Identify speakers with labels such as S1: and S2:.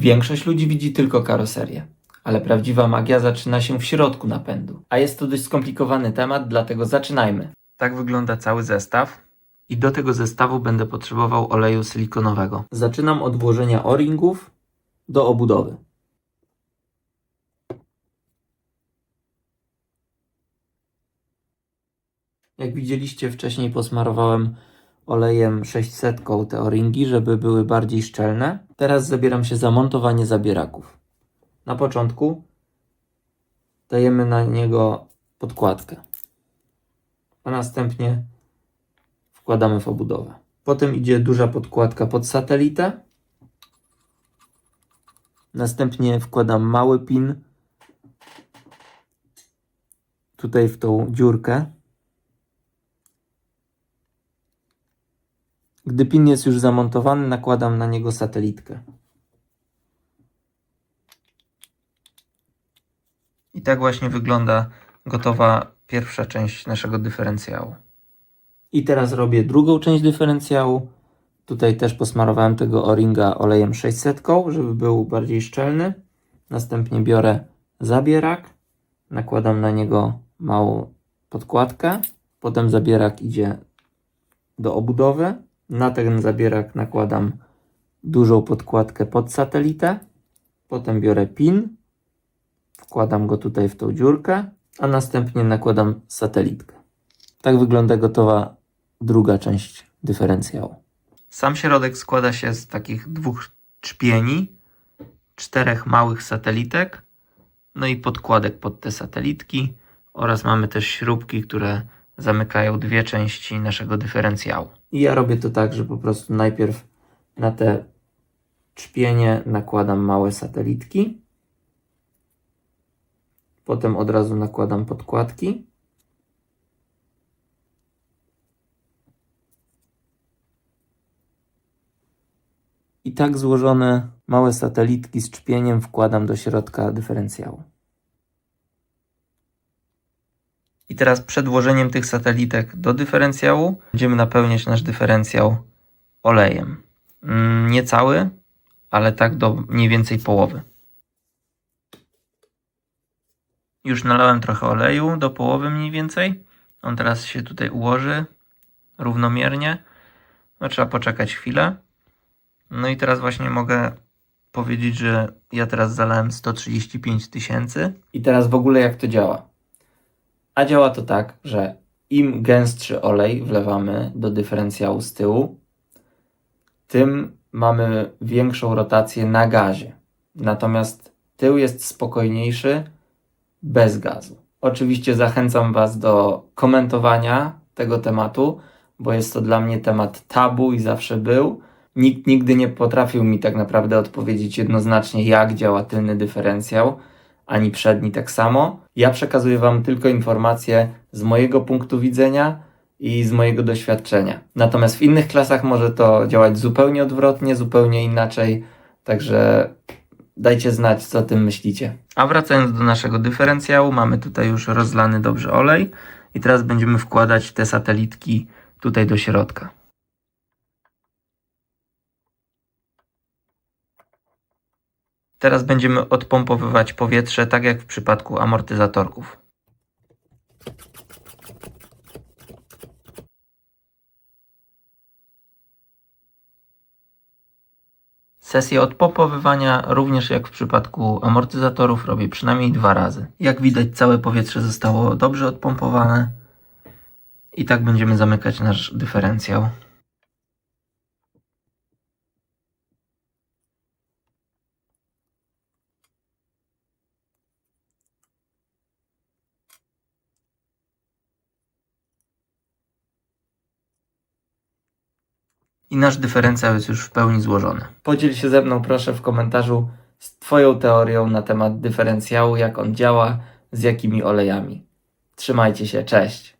S1: Większość ludzi widzi tylko karoserię, ale prawdziwa magia zaczyna się w środku napędu. A jest to dość skomplikowany temat, dlatego zaczynajmy. Tak wygląda cały zestaw i do tego zestawu będę potrzebował oleju silikonowego. Zaczynam od włożenia o-ringów do obudowy. Jak widzieliście, wcześniej posmarowałem olejem 600 te o-ringi, żeby były bardziej szczelne. Teraz zabieram się za montowanie zabieraków. Na początku dajemy na niego podkładkę, a następnie wkładamy w obudowę. Potem idzie duża podkładka pod satelitę. Następnie wkładam mały pin tutaj w tą dziurkę. Gdy pin jest już zamontowany, nakładam na niego satelitkę. I tak właśnie wygląda gotowa pierwsza część naszego dyferencjału. I teraz robię drugą część dyferencjału. Tutaj też posmarowałem tego o-ringa olejem 600, żeby był bardziej szczelny. Następnie biorę zabierak, nakładam na niego małą podkładkę. Potem zabierak idzie do obudowy. Na ten zabierak nakładam dużą podkładkę pod satelitę. Potem biorę pin, wkładam go tutaj w tą dziurkę, a następnie nakładam satelitkę. Tak wygląda gotowa druga część dyferencjału. Sam środek składa się z takich dwóch czpieni, 4 małych satelitek, no i podkładek pod te satelitki oraz mamy też śrubki, które zamykają dwie części naszego dyferencjału. I ja robię to tak, że po prostu najpierw na te czpienie nakładam małe satelitki, potem od razu nakładam podkładki. I tak złożone małe satelitki z czpieniem wkładam do środka dyferencjału. I teraz przed włożeniem tych satelitek do dyferencjału będziemy napełniać nasz dyferencjał olejem. Nie cały, ale tak do mniej więcej połowy. Już nalałem trochę oleju do połowy mniej więcej. On teraz się tutaj ułoży równomiernie. No, trzeba poczekać chwilę. No i teraz właśnie mogę powiedzieć, że ja teraz zalałem 135 000. I teraz w ogóle jak to działa? A działa to tak, że im gęstszy olej wlewamy do dyferencjału z tyłu, tym mamy większą rotację na gazie. Natomiast tył jest spokojniejszy bez gazu. Oczywiście zachęcam Was do komentowania tego tematu, bo jest to dla mnie temat tabu i zawsze był. Nikt nigdy nie potrafił mi tak naprawdę odpowiedzieć jednoznacznie, jak działa tylny dyferencjał, ani przedni tak samo. Ja przekazuję Wam tylko informacje z mojego punktu widzenia i z mojego doświadczenia. Natomiast w innych klasach może to działać zupełnie odwrotnie, zupełnie inaczej, także dajcie znać, co o tym myślicie. A wracając do naszego dyferencjału, mamy tutaj już rozlany dobrze olej i teraz będziemy wkładać te satelitki tutaj do środka. Teraz będziemy odpompowywać powietrze, tak jak w przypadku amortyzatorków. Sesję odpompowywania, również jak w przypadku amortyzatorów, robię przynajmniej 2 razy. Jak widać, całe powietrze zostało dobrze odpompowane i tak będziemy zamykać nasz dyferencjał. I nasz dyferencjał jest już w pełni złożony. Podziel się ze mną proszę w komentarzu z Twoją teorią na temat dyferencjału, jak on działa, z jakimi olejami. Trzymajcie się, cześć!